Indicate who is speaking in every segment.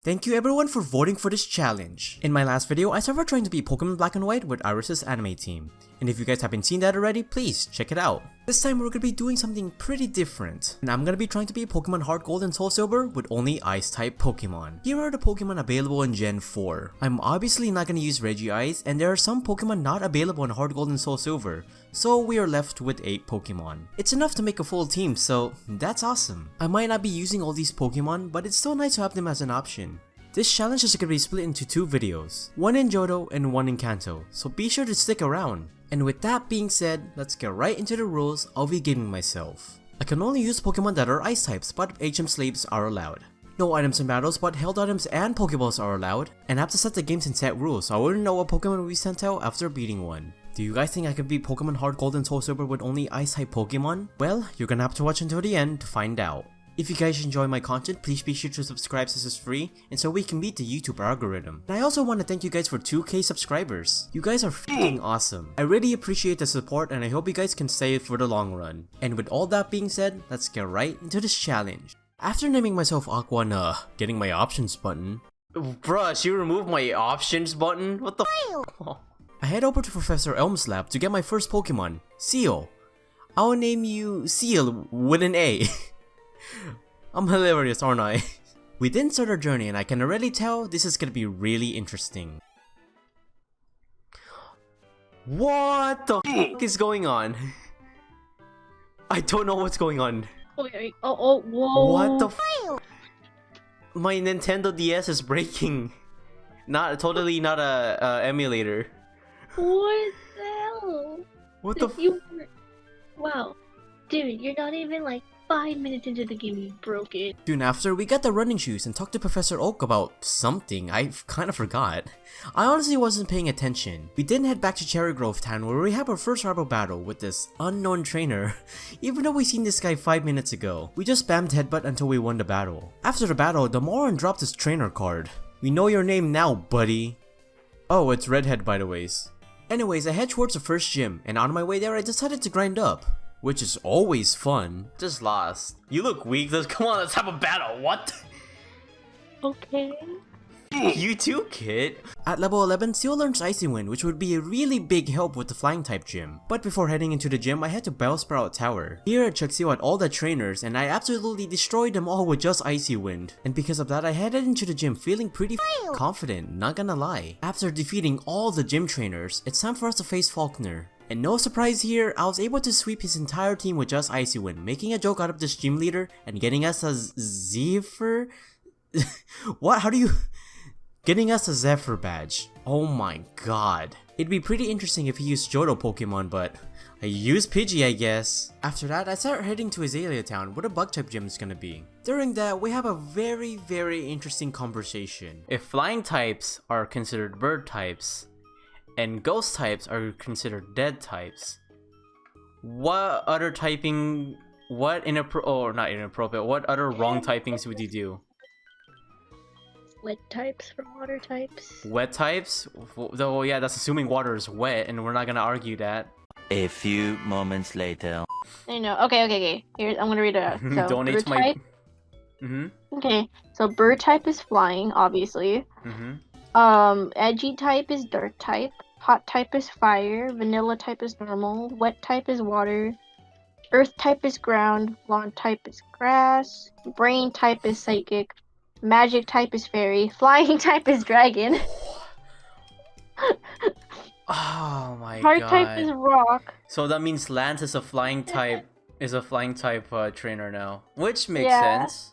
Speaker 1: Thank you everyone for voting for this challenge. In my last video, I started trying to beat Pokemon Black and White with Iris's anime team. And if you guys haven't seen that already, please check it out. This time we're gonna be doing something pretty different. And I'm gonna be trying to beat Pokemon Heartgold and Soulsilver with only Ice-type Pokemon. Here are the Pokemon available in Gen 4. I'm obviously not gonna use Regice, and there are some Pokemon not available in Heartgold and Soulsilver, so we are left with 8 Pokemon. It's enough to make a full team, so that's awesome. I might not be using all these Pokemon, but it's still nice to have them as an option. This challenge is going to be split into 2 videos, one in Johto and one in Kanto, so be sure to stick around. And with that being said, let's get right into the rules I'll be giving myself. I can only use Pokemon that are Ice types, but HM slaves are allowed. No items in battles, but held items and Pokeballs are allowed, and I have to set the games in set rules so I wouldn't know what Pokemon will be sent out after beating one. Do you guys think I could beat Pokemon Heartgold and Soulsilver with only Ice type Pokemon? Well, you're gonna have to watch until the end to find out. If you guys enjoy my content, please be sure to subscribe since it's free and so we can beat the YouTube algorithm. And I also want to thank you guys for 2K subscribers. You guys are freaking awesome. I really appreciate the support and I hope you guys can stay for the long run. And with all that being said, let's get right into this challenge. After naming myself Aqua and getting my options button. Bruh, you removed my options button? What the f? I head over to Professor Elm's lab to get my first Pokemon, Seal. I'll name you Seal with an A. I'm hilarious, aren't I? We didn't start our journey and I can already tell this is gonna be really interesting. What the f is going on? I don't know what's going on.
Speaker 2: Whoa.
Speaker 1: What the f? My Nintendo DS is breaking. Totally not a emulator.
Speaker 2: What the hell?
Speaker 1: What the f?
Speaker 2: Wow. Dude, you're not even like 5 minutes into the game, you broke it.
Speaker 1: Soon after, we got the running shoes and talked to Professor Oak about something. I kind of forgot. I honestly wasn't paying attention. We then head back to Cherry Grove Town where we have our first rival battle with this unknown trainer. Even though we seen this guy 5 minutes ago, we just spammed headbutt until we won the battle. After the battle, the Moron dropped his trainer card. We know your name now, buddy. Oh, it's Redhead by the ways. Anyways, I head towards the first gym, and on my way there I decided to grind up. Which is always fun. Just lost. You look weak. Come on, let's have a battle. What?
Speaker 2: Okay.
Speaker 1: You too, kid. At level 11, Seal learns Icy Wind, which would be a really big help with the flying type gym. But before heading into the gym, I head to Bellsprout Tower. Here I check Seal at all the trainers, and I absolutely destroyed them all with just Icy Wind. And because of that, I headed into the gym feeling pretty confident, not gonna lie. After defeating all the gym trainers, it's time for us to face Faulkner. And no surprise here, I was able to sweep his entire team with just Icy Wind, making a joke out of this gym leader and getting us a Zephyr? What? How do you... Getting us a Zephyr badge. Oh my god. It'd be pretty interesting if he used Johto Pokemon, but I used Pidgey, I guess. After that, I start heading to Azalea Town, where the Bug-type gym is gonna be. During that, we have a very interesting conversation. If flying types are considered bird types, and ghost types are considered dead types, what other typing, what other wrong typings would you do?
Speaker 2: Wet types for water types.
Speaker 1: Wet types? Though, yeah, that's assuming water is wet, and we're not gonna argue that.
Speaker 3: A few moments later.
Speaker 2: I know. Okay. Here, I'm gonna read it out. So,
Speaker 1: Donate
Speaker 2: bird
Speaker 1: to my...
Speaker 2: type. Okay, so bird type is flying, obviously. Edgy type is dirt type. Hot type is fire, vanilla type is normal, wet type is water, earth type is ground, lawn type is grass, brain type is psychic, magic type is fairy, flying type is dragon.
Speaker 1: Oh my god.
Speaker 2: Heart type is rock.
Speaker 1: So that means Lance is a flying type trainer now. Which makes sense.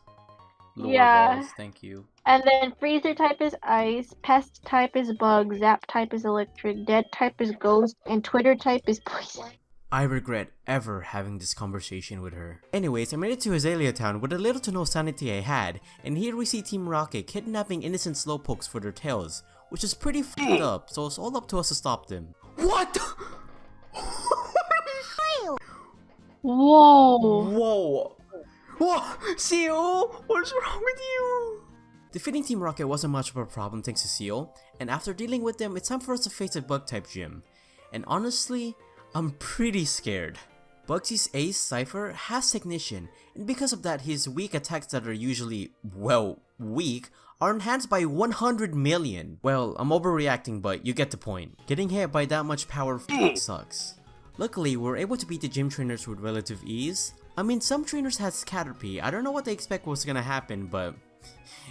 Speaker 1: Lower balls, thank you.
Speaker 2: And then freezer type is ice, pest type is bug, zap type is electric, dead type is ghost, and Twitter type is poison.
Speaker 1: I regret ever having this conversation with her. Anyways, I made it to Azalea Town with the little to no sanity I had, and here we see Team Rocket kidnapping innocent slowpokes for their tails, which is pretty f***ed up, so it's all up to us to stop them. What?
Speaker 2: Whoa!
Speaker 1: Whoa! Seal! What's wrong with you? Defeating Team Rocket wasn't much of a problem thanks to Seal, and after dealing with them, it's time for us to face a Bug-type gym. And honestly, I'm pretty scared. Bugsy's ace, Cypher, has Technician, and because of that, his weak attacks that are usually, well, weak are enhanced by 100 million. Well, I'm overreacting, but you get the point. Getting hit by that much power sucks. Luckily, we were able to beat the gym trainers with relative ease. I mean, some trainers had Caterpie. I don't know what they expect was gonna happen, but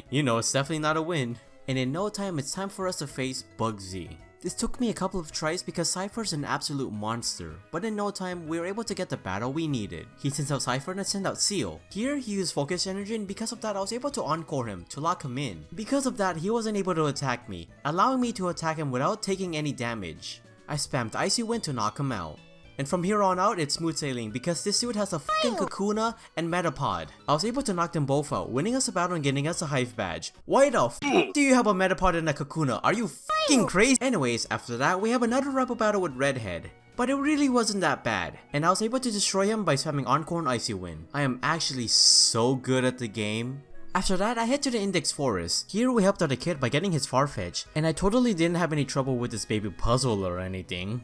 Speaker 1: you know, it's definitely not a win. And in no time, it's time for us to face Bugsy. This took me a couple of tries because Cypher's an absolute monster, but in no time, we were able to get the battle we needed. He sends out Cypher and I send out Seal. Here, he used Focus Energy, and because of that, I was able to encore him to lock him in. Because of that, he wasn't able to attack me, allowing me to attack him without taking any damage. I spammed Icy Wind to knock him out. And from here on out, it's smooth sailing because this dude has a fucking Kakuna and Metapod. I was able to knock them both out, winning us a battle and getting us a Hive badge. Why the f do you have a Metapod and a Kakuna? Are you fucking crazy? Anyways, after that, we have another rival battle with Redhead. But it really wasn't that bad, and I was able to destroy him by spamming Encore and Icy Wind. I am actually so good at the game. After that, I head to the Index Forest. Here we helped out a kid by getting his Farfetch, and I totally didn't have any trouble with this baby puzzle or anything.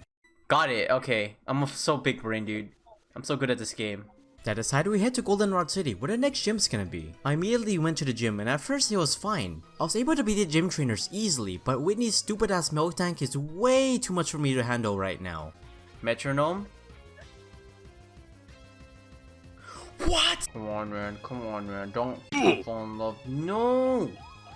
Speaker 1: Got it, okay. I'm so big brain, dude. I'm so good at this game. That aside, we head to Goldenrod City, where the next gym's gonna be. I immediately went to the gym, and at first it was fine. I was able to beat the gym trainers easily, but Whitney's stupid ass milk tank is way too much for me to handle right now. Metronome? What? Come on, man, don't fall in love. No!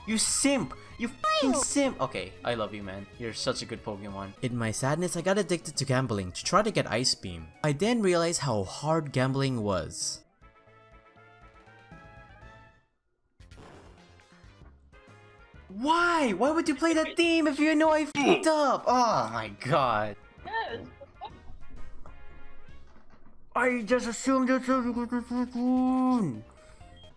Speaker 1: You simp! You f***ing simp! Okay, I love you, man. You're such a good Pokemon. In my sadness, I got addicted to gambling to try to get Ice Beam. I then realized how hard gambling was. Why? Why would you play that theme if you know I f***ed up? Oh my god. I just assumed it's a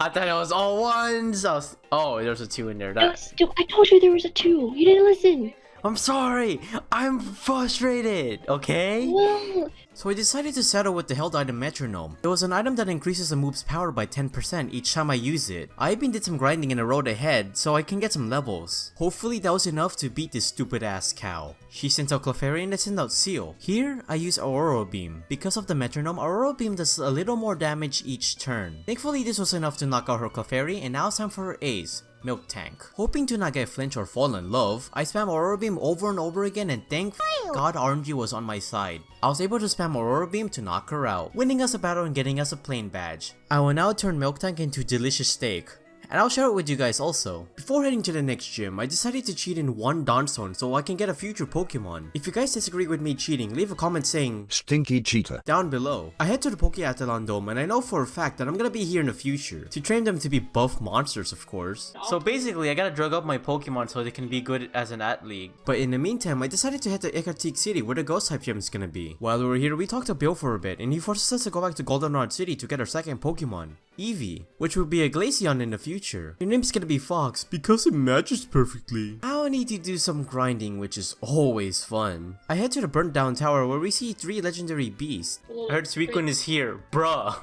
Speaker 1: I thought it was all ones. Oh, there's a 2 in there.
Speaker 2: I told you there was a 2. You didn't listen.
Speaker 1: I'm sorry. I'm frustrated. Okay.
Speaker 2: Well,
Speaker 1: So I decided to settle with the held item Metronome. It was an item that increases a move's power by 10% each time I use it. I even did some grinding in the road ahead so I can get some levels. Hopefully that was enough to beat this stupid ass cow. She sent out Clefairy and I sent out Seal. Here, I use Aurora Beam. Because of the Metronome, Aurora Beam does a little more damage each turn. Thankfully this was enough to knock out her Clefairy, and now it's time for her Ace. Milk Tank. Hoping to not get flinch or fall in love, I spam Aurora Beam over and over again, and thank God RNG was on my side. I was able to spam Aurora Beam to knock her out, winning us a battle and getting us a plain badge. I will now turn Milk Tank into delicious steak, and I'll share it with you guys also. Before heading to the next gym, I decided to cheat in one Dawnstone so I can get a future Pokemon. If you guys disagree with me cheating, leave a comment saying
Speaker 4: stinky cheater
Speaker 1: down below. I head to the Pokeathlon Dome, and I know for a fact that I'm gonna be here in the future to train them to be buff monsters, of course. So basically, I gotta drug up my Pokemon so they can be good as an athlete. But in the meantime, I decided to head to AquaticSky City where the ghost type gym is gonna be. While we were here, we talked to Bill for a bit, and he forces us to go back to Goldenrod City to get our second Pokemon, Eevee, which will be a Glaceon in the future. Your name's gonna be Fox because it matches perfectly. I'll need to do some grinding, which is always fun. I head to the burnt down tower where we see 3 legendary beasts. I heard Suicune is here, bruh.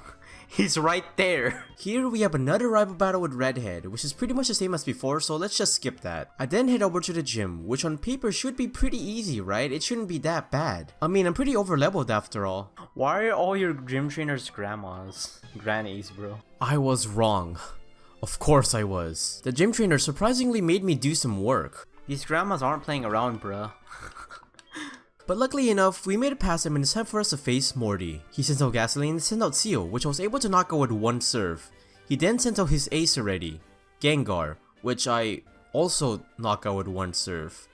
Speaker 1: He's right there. Here we have another rival battle with Redhead, which is pretty much the same as before, so let's just skip that. I then head over to the gym, which on paper should be pretty easy, right? It shouldn't be that bad. I mean, I'm pretty over leveled after all. Why are all your gym trainers grandmas? Grannies, bro. I was wrong. Of course I was. The gym trainer surprisingly made me do some work. These grandmas aren't playing around, bruh. But luckily enough, we made it past him and it's time for us to face Morty. He sent out Gasoline and sent out Seal, which I was able to knock out with one serve. He then sent out his ace already, Gengar, which I also knocked out with one serve.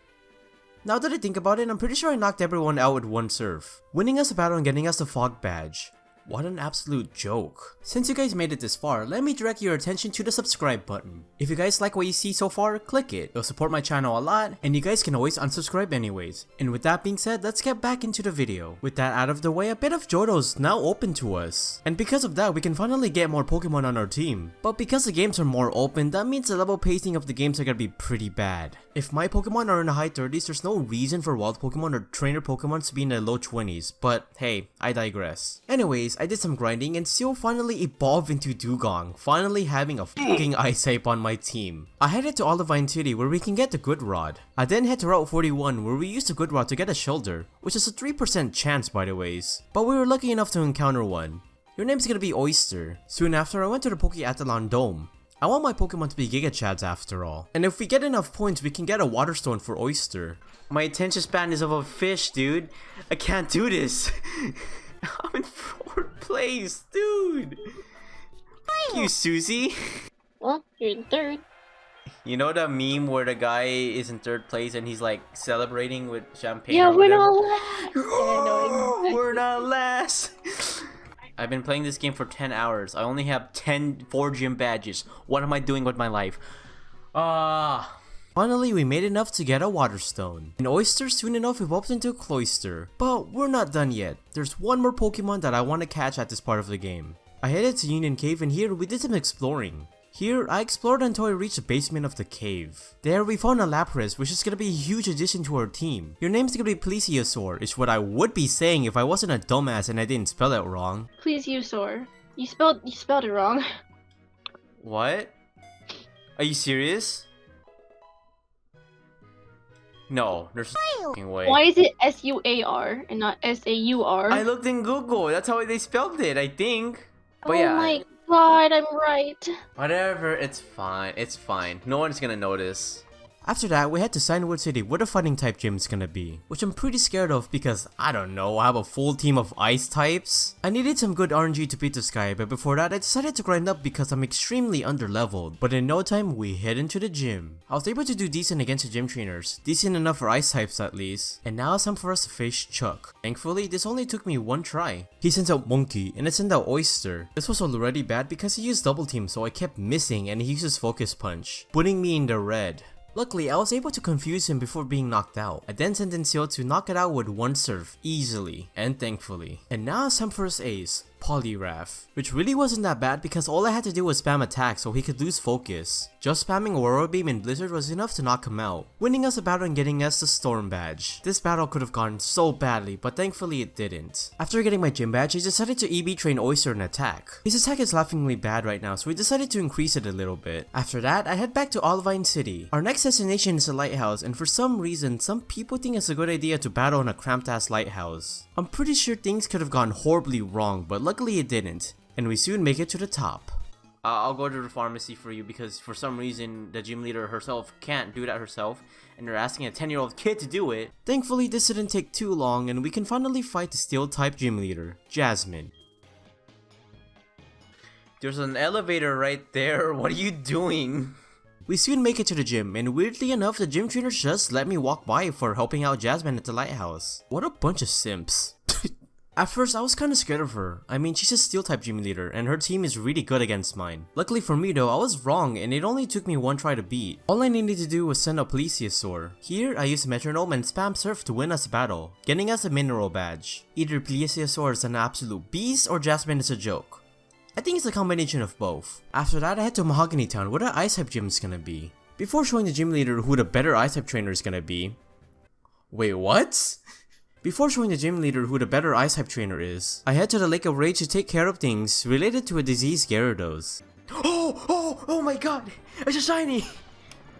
Speaker 1: Now that I think about it, I'm pretty sure I knocked everyone out with one serve, winning us a battle and getting us the Fog badge. What an absolute joke. Since you guys made it this far, let me direct your attention to the subscribe button. If you guys like what you see so far, click it. It'll support my channel a lot, and you guys can always unsubscribe anyways. And with that being said, let's get back into the video. With that out of the way, a bit of Johto's now open to us. And because of that, we can finally get more Pokemon on our team. But because the games are more open, that means the level pacing of the games are gonna be pretty bad. If my Pokemon are in the high 30s, there's no reason for wild Pokemon or trainer Pokemon to be in the low 20s, but hey, I digress. Anyways, I did some grinding and Seal finally evolved into Dugong, finally having a fucking ice type on my team. I headed to Olivine City where we can get the Good Rod. I then head to Route 41 where we used the Good Rod to get a Shellder, which is a 3% chance by the ways. But we were lucky enough to encounter one. Your name's gonna be Oyster. Soon after, I went to the Pokeathlon Dome. I want my Pokemon to be Giga Chads after all. And if we get enough points, we can get a Water Stone for Oyster. My attention span is of a fish, dude. I can't do this. I'm in 4th place, dude. Thank you, Susie.
Speaker 2: Well, you're in 3rd.
Speaker 1: You know the meme where the guy is in 3rd place and he's like celebrating with champagne?
Speaker 2: Yeah,
Speaker 1: or
Speaker 2: we're
Speaker 1: whatever?
Speaker 2: not last. Yeah, I know exactly.
Speaker 1: We're not last. I've been playing this game for 10 hours. I only have 4 gym badges. What am I doing with my life? Finally, we made enough to get a Water Stone. And Oyster soon enough evolved into a Cloyster. But we're not done yet. There's one more Pokemon that I want to catch at this part of the game. I headed to Union Cave and here we did some exploring. Here, I explored until I reached the basement of the cave. There, we found a Lapras, which is gonna be a huge addition to our team. Your name's gonna be Plesiosaur, is what I would be saying if I wasn't a dumbass and I didn't spell it wrong.
Speaker 2: Plesiosaur. You spelled it wrong.
Speaker 1: What? Are you serious? No, there's no fucking way.
Speaker 2: Why is it S-U-A-R and not S-A-U-R?
Speaker 1: I looked in Google, that's how they spelled it, I think. But
Speaker 2: oh
Speaker 1: yeah.
Speaker 2: my god, I'm right.
Speaker 1: Whatever, it's fine. No one's gonna notice. After that, we head to Signwood City where the fighting type gym is gonna be, which I'm pretty scared of because, I don't know, I have a full team of ice types. I needed some good RNG to beat the sky, but before that I decided to grind up because I'm extremely underleveled. But in no time, we head into the gym. I was able to do decent against the gym trainers, decent enough for ice types at least. And now it's time for us to face Chuck. Thankfully, this only took me 1 try. He sends out Monkey, and I send out Oyster. This was already bad because he used double team, so I kept missing and he uses Focus Punch, putting me in the red. Luckily, I was able to confuse him before being knocked out. I then sent in Seal to knock it out with 1 surf, easily, and thankfully. And now it's time for his ace, Poliwrath, which really wasn't that bad because all I had to do was spam attack so he could lose focus. Just spamming Aurora Beam and Blizzard was enough to knock him out, winning us a battle and getting us the Storm badge. This battle could have gone so badly, but thankfully it didn't. After getting my gym badge, I decided to EB train Oyster in attack. His attack is laughingly bad right now, so we decided to increase it a little bit. After that, I head back to Olivine City. Our next destination is a lighthouse, and for some reason, some people think it's a good idea to battle in a cramped ass lighthouse. I'm pretty sure things could have gone horribly wrong, but luckily it didn't, and we soon make it to the top. I'll go to the pharmacy for you because for some reason the gym leader herself can't do that herself and they're asking a 10-year-old kid to do it. Thankfully this didn't take too long and we can finally fight the steel type gym leader, Jasmine. There's an elevator right there, what are you doing? We soon make it to the gym and weirdly enough the gym trainers just let me walk by for helping out Jasmine at the lighthouse. What a bunch of simps. At first, I was kinda scared of her. I mean, she's a steel type gym leader, and her team is really good against mine. Luckily for me though, I was wrong, and it only took me 1 try to beat. All I needed to do was send a Plesiosaur. Here, I used Metronome and Spam Surf to win us a battle, getting us a mineral badge. Either Plesiosaur is an absolute beast, or Jasmine is a joke. I think it's a combination of both. After that, I head to Mahogany Town, where the Ice type gym is gonna be. Before showing the gym leader who the better Ice type trainer is gonna be... Wait, what? Before showing the gym leader who the better ice type trainer is, I head to the Lake of Rage to take care of things related to a diseased Gyarados. Oh my god! It's a shiny!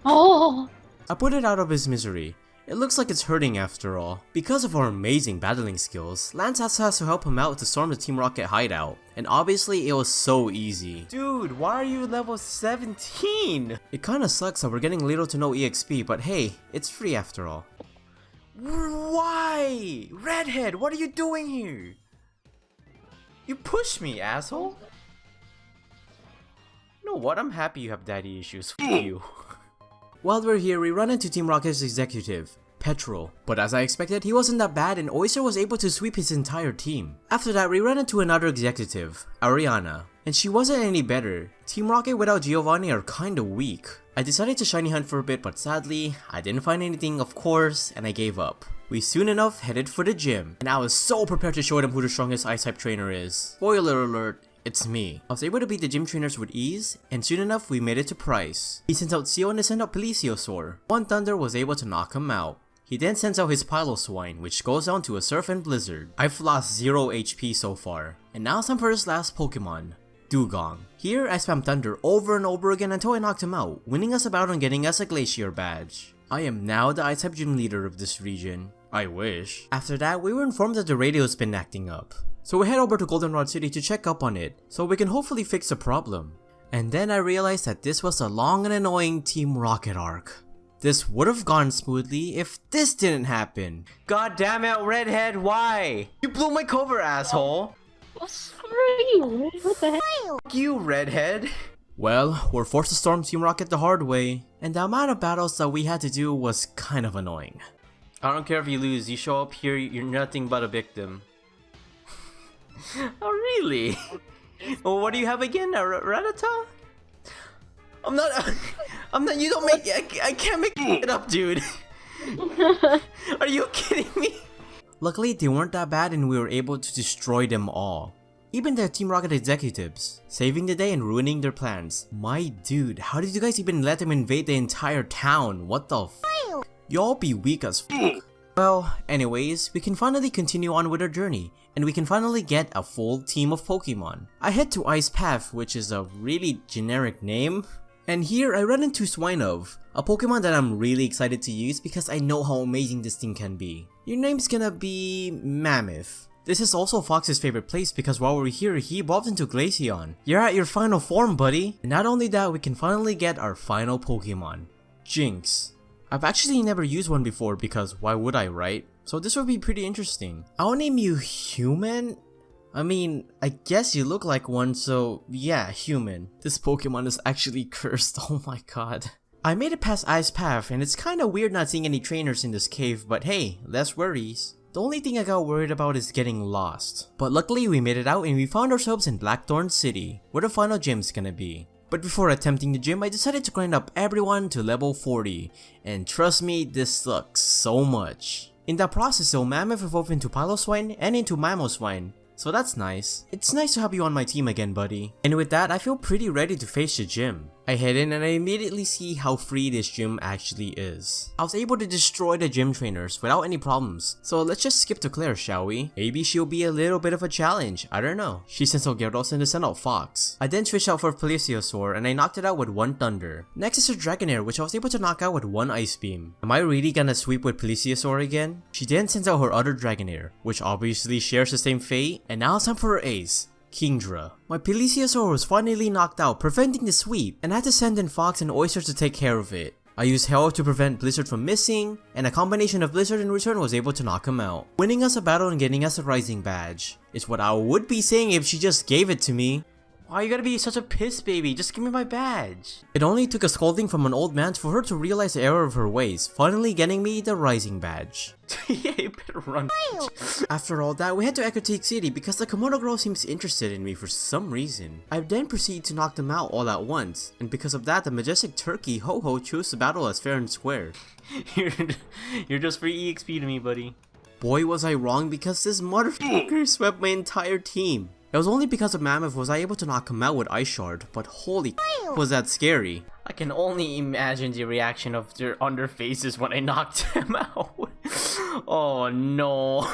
Speaker 2: Oh!
Speaker 1: I put it out of his misery. It looks like it's hurting after all. Because of our amazing battling skills, Lance has to help him out to storm the Team Rocket hideout. And obviously it was so easy. Dude, why are you level 17? It kinda sucks that we're getting little to no EXP, but hey, it's free after all. Why? Redhead, what are you doing here? You pushed me, asshole. You know what? I'm happy you have daddy issues. Fuck you. While we're here, we run into Team Rocket's executive, Petrol. But as I expected, he wasn't that bad and Oyster was able to sweep his entire team. After that, we ran into another executive, Ariana. And she wasn't any better. Team Rocket without Giovanni are kinda weak. I decided to shiny hunt for a bit, but sadly, I didn't find anything of course, and I gave up. We soon enough headed for the gym, and I was so prepared to show them who the strongest ice type trainer is. Spoiler alert, it's me. I was able to beat the gym trainers with ease, and soon enough we made it to Price. He sends out Seo and I sent out Plesiosaur. One Thunder was able to knock him out. He then sends out his Piloswine, which goes down to a Surf and Blizzard. I've lost 0 HP so far, and now it's time for his last Pokemon, Dugong. Here, I spam Thunder over and over again until I knocked him out, winning us a battle and getting us a Glacier badge. I am now the Ice-type gym leader of this region. I wish. After that, we were informed that the radio's been acting up. So we head over to Goldenrod City to check up on it, so we can hopefully fix the problem. And then I realized that this was a long and annoying Team Rocket arc. This would have gone smoothly if this didn't happen. God damn it, Redhead, why? You blew my cover, asshole!
Speaker 2: Screw you! What the hell?
Speaker 1: Fuck you, Redhead! Well, we're forced to storm Team Rocket the hard way, and the amount of battles that we had to do was kind of annoying. I don't care if you lose, you show up here, you're nothing but a victim. Oh really? Well, what do you have again? A Rattata? I'm not, you don't make, I can't make it up, dude. Are you kidding me? Luckily, they weren't that bad and we were able to destroy them all. Even the Team Rocket executives, saving the day and ruining their plans. My dude, how did you guys even let them invade the entire town? What the f? Y'all be weak as f. Well, anyways, we can finally continue on with our journey, and we can finally get a full team of Pokemon. I head to Ice Path, which is a really generic name. And here I run into Swinov, a Pokemon that I'm really excited to use because I know how amazing this thing can be. Your name's gonna be Mammoth. This is also Fox's favorite place because while we're here, he evolved into Glaceon. You're at your final form, buddy! And not only that, we can finally get our final Pokemon, Jinx. I've actually never used one before because why would I, right? So this would be pretty interesting. I'll name you Human? I mean, I guess you look like one, so yeah, Human. This Pokemon is actually cursed, oh my god. I made it past Ice Path and it's kinda weird not seeing any trainers in this cave, but hey, less worries. The only thing I got worried about is getting lost. But luckily we made it out and we found ourselves in Blackthorn City, where the final gym's gonna be. But before attempting the gym, I decided to grind up everyone to level 40. And trust me, this sucks so much. In that process though, Mammoth evolved into Piloswine and into Mamoswine. So that's nice. It's nice to have you on my team again, buddy. And with that, I feel pretty ready to face the gym. I head in and I immediately see how free this gym actually is. I was able to destroy the gym trainers without any problems. So let's just skip to Claire, shall we? Maybe she'll be a little bit of a challenge, I don't know. She sends out Gyarados and sent out Fox. I then switched out for Plesiosaur and I knocked it out with one Thunder. Next is her Dragonair, which I was able to knock out with one Ice Beam. Am I really gonna sweep with Plesiosaur again? She then sends out her other Dragonair, which obviously shares the same fate. And now it's time for her ace, Kingdra. My Plesiosaur was finally knocked out, preventing the sweep, and I had to send in Fox and Oyster to take care of it. I used Hell to prevent Blizzard from missing, and a combination of Blizzard in return was able to knock him out, winning us a battle and getting us a Rising Badge. It's what I would be saying if she just gave it to me. Why you gotta be such a piss baby? Just give me my badge. It only took a scolding from an old man for her to realize the error of her ways, finally getting me the Rising Badge. Yeah, you better run. After all that, we head to Aquatic City because the Komodo girl seems interested in me for some reason. I then proceed to knock them out all at once, and because of that, the majestic turkey Ho-Ho chose to battle us fair and square. You're just free EXP to me, buddy. Boy, was I wrong because this motherfucker swept my entire team. It was only because of Mammoth was I able to knock him out with Ice Shard, but holy was that scary. I can only imagine the reaction of on their faces when I knocked them out. Oh no.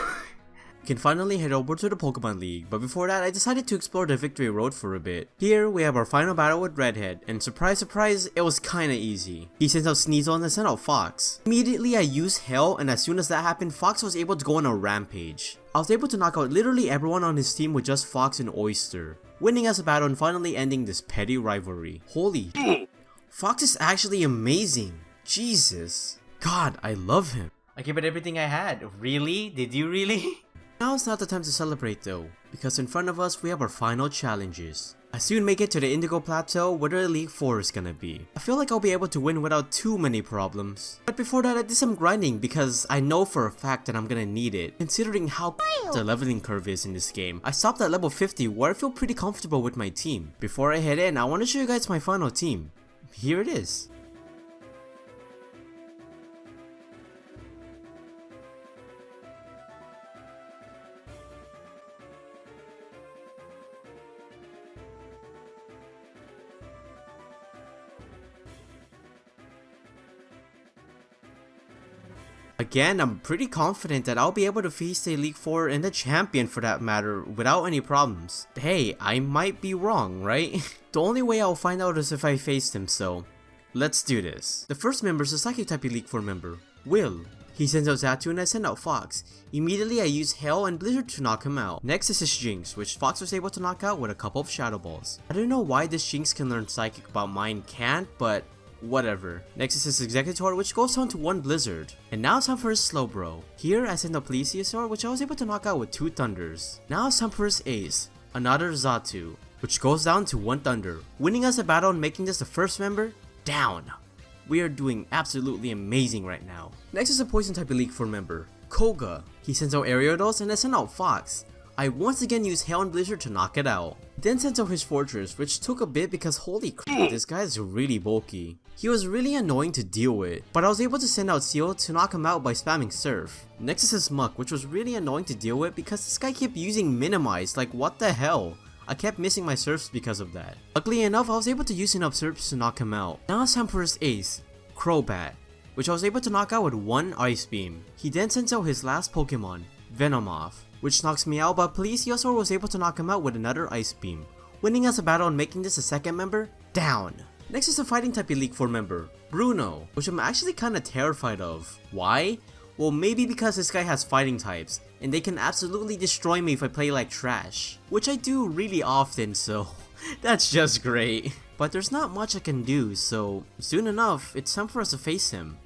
Speaker 1: We can finally head over to the Pokemon League, but before that I decided to explore the Victory Road for a bit. Here we have our final battle with Redhead, and surprise surprise, it was kinda easy. He sends out Sneasel and I sent out Fox. Immediately I used Hell, and as soon as that happened, Fox was able to go on a rampage. I was able to knock out literally everyone on his team with just Fox and Oyster, winning us a battle and finally ending this petty rivalry. Holy Fox is actually amazing. Jesus. God, I love him. I gave it everything I had. Really? Did you really? Now it's not the time to celebrate though, because in front of us we have our final challenges. I soon make it to the Indigo Plateau where the Elite 4 is gonna be. I feel like I'll be able to win without too many problems. But before that I did some grinding because I know for a fact that I'm gonna need it, considering how the leveling curve is in this game. I stopped at level 50 where I feel pretty comfortable with my team. Before I head in, I want to show you guys my final team. Here it is. Again, I'm pretty confident that I'll be able to face the Elite 4 and the Champion for that matter without any problems. Hey, I might be wrong, right? The only way I'll find out is if I face them, so let's do this. The first member is a Psychic type Elite 4 member, Will. He sends out Zatu and I send out Fox. Immediately I use Hail and Blizzard to knock him out. Next is his Jinx, which Fox was able to knock out with a couple of Shadow Balls. I don't know why this Jinx can learn Psychic but mine can't, but whatever. Next is his Executor, which goes down to 1 Blizzard. And now it's time for his Slowbro. Here I send out Plesiosaur, which I was able to knock out with 2 Thunders. Now it's time for his Ace, another Zatu, which goes down to 1 Thunder, winning us a battle and making this the first member down. We are doing absolutely amazing right now. Next is a Poison type Elite Four member, Koga. He sends out Ariados and I send out Fox. I once again use Hail and Blizzard to knock it out. Then sends out his Fortress, which took a bit because holy crap, this guy is really bulky. He was really annoying to deal with, but I was able to send out Seal to knock him out by spamming Surf. Next is his Muck, which was really annoying to deal with because this guy kept using Minimize, like what the hell. I kept missing my Surfs because of that. Luckily enough, I was able to use enough Surfs to knock him out. Now it's time for his Ace, Crobat, which I was able to knock out with 1 Ice Beam. He then sends out his last Pokemon, Venomoth, which knocks me out, but Plesiosaur was able to knock him out with another Ice Beam, winning us a battle and making this a second member down. Next is a Fighting type Elite Four member, Bruno, which I'm actually kinda terrified of. Why? Well, maybe because this guy has fighting types, and they can absolutely destroy me if I play like trash. Which I do really often, so that's just great. But there's not much I can do, so soon enough, it's time for us to face him.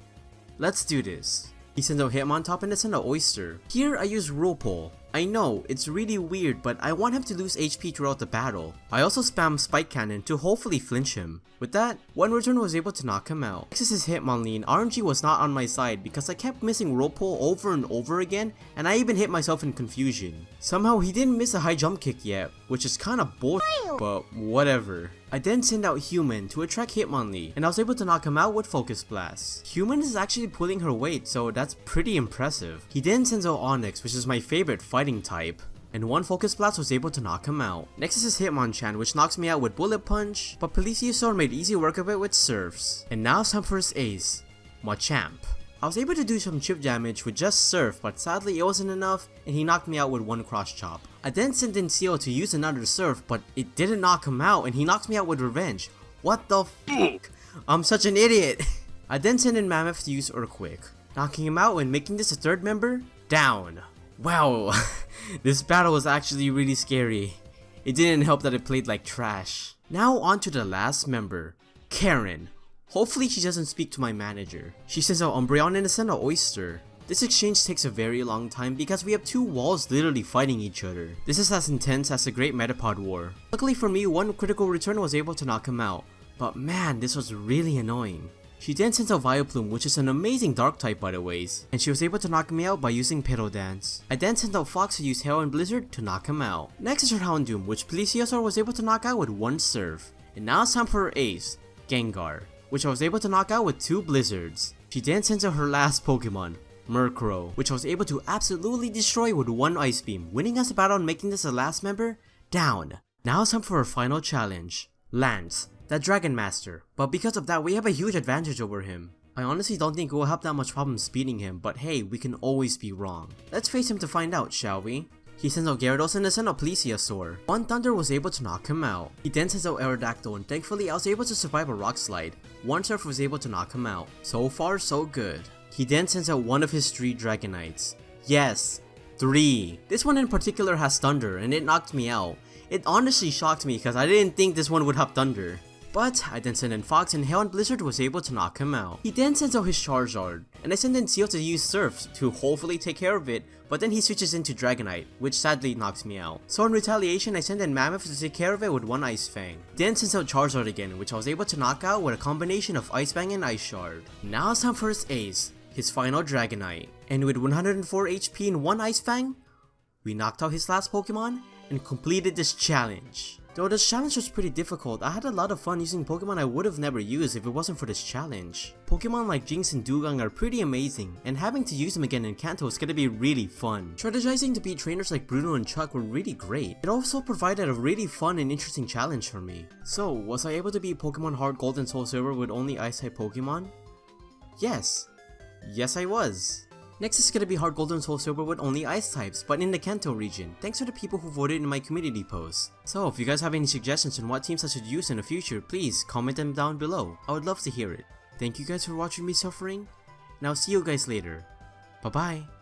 Speaker 1: Let's do this. He sends out Hitmontop and I send out Oyster. Here I use Whirlpool. I know, it's really weird, but I want him to lose HP throughout the battle. I also spam Spike Cannon to hopefully flinch him. With that, 1 return was able to knock him out. Next is his Hitmonlee. RNG was not on my side because I kept missing Whirlpool over and over again, and I even hit myself in confusion. Somehow he didn't miss a high jump kick yet, which is kinda bullshit, but whatever. I then send out Human to attract Hitmonlee, and I was able to knock him out with Focus Blast. Human is actually pulling her weight, so that's pretty impressive. He then sends out Onyx, which is my favorite fighting type, and 1 Focus Blast was able to knock him out. Next is his Hitmonchan, which knocks me out with Bullet Punch, but Plesiosaur made easy work of it with Surfs. And now it's time for his Ace, Machamp. I was able to do some chip damage with just Surf, but sadly it wasn't enough and he knocked me out with 1 Cross Chop. I then sent in Seal to use another Surf, but it didn't knock him out and he knocks me out with Revenge. What the fuck? I'm such an idiot. I then sent in Mammoth to use Earthquake, knocking him out and making this a 3rd member down. Wow, this battle was actually really scary. It didn't help that it played like trash. Now on to the last member, Karen. Hopefully she doesn't speak to my manager. She sends out Umbreon and I send out Oyster. This exchange takes a very long time because we have 2 walls literally fighting each other. This is as intense as the Great Metapod War. Luckily for me, 1 critical return was able to knock him out. But man, this was really annoying. She then sends out Vileplume, which is an amazing dark type by the ways, and she was able to knock me out by using Petal Dance. I then sent out Fox to use Hail and Blizzard to knock him out. Next is her Houndoom, which Plesiosaur was able to knock out with 1 Surf. And now it's time for her Ace, Gengar, which I was able to knock out with 2 Blizzards. She then sends out her last Pokemon, Murkrow, which I was able to absolutely destroy with 1 Ice Beam, winning us a battle and making this the last member down. Now it's time for our final challenge, Lance, the Dragon Master, but because of that we have a huge advantage over him. I honestly don't think it will have that much problem speeding him, but hey, we can always be wrong. Let's face him to find out, shall we? He sends out Gyarados and I send out Plesiosaur. 1 Thunder was able to knock him out. He then sends out Aerodactyl and thankfully I was able to survive a Rock Slide. 1 Surf was able to knock him out. So far so good. He then sends out 1 of his 3 Dragonites. Yes, 3. This one in particular has Thunder and it knocked me out. It honestly shocked me because I didn't think this one would have Thunder. But I then sent in Fox and Hail and Blizzard was able to knock him out. He then sends out his Charizard, and I send in Seal to use Surf to hopefully take care of it, but then he switches into Dragonite, which sadly knocks me out. So in retaliation, I send in Mammoth to take care of it with 1 Ice Fang. Then sends out Charizard again, which I was able to knock out with a combination of Ice Fang and Ice Shard. Now it's time for his Ace, his final Dragonite. And with 104 HP and 1 Ice Fang, we knocked out his last Pokemon and completed this challenge. Though this challenge was pretty difficult, I had a lot of fun using Pokemon I would have never used if it wasn't for this challenge. Pokemon like Jinx and Dewgong are pretty amazing, and having to use them again in Kanto is gonna be really fun. Strategizing to beat trainers like Bruno and Chuck were really great. It also provided a really fun and interesting challenge for me. So, was I able to beat Pokemon Heartgold and Soulsilver with only Ice-type Pokemon? Yes. Yes, I was. Next is gonna be Heartgold and Soulsilver with only Ice types, but in the Kanto region, thanks to the people who voted in my community post. So if you guys have any suggestions on what teams I should use in the future, please comment them down below. I would love to hear it. Thank you guys for watching me suffering, and I'll see you guys later. Bye-bye.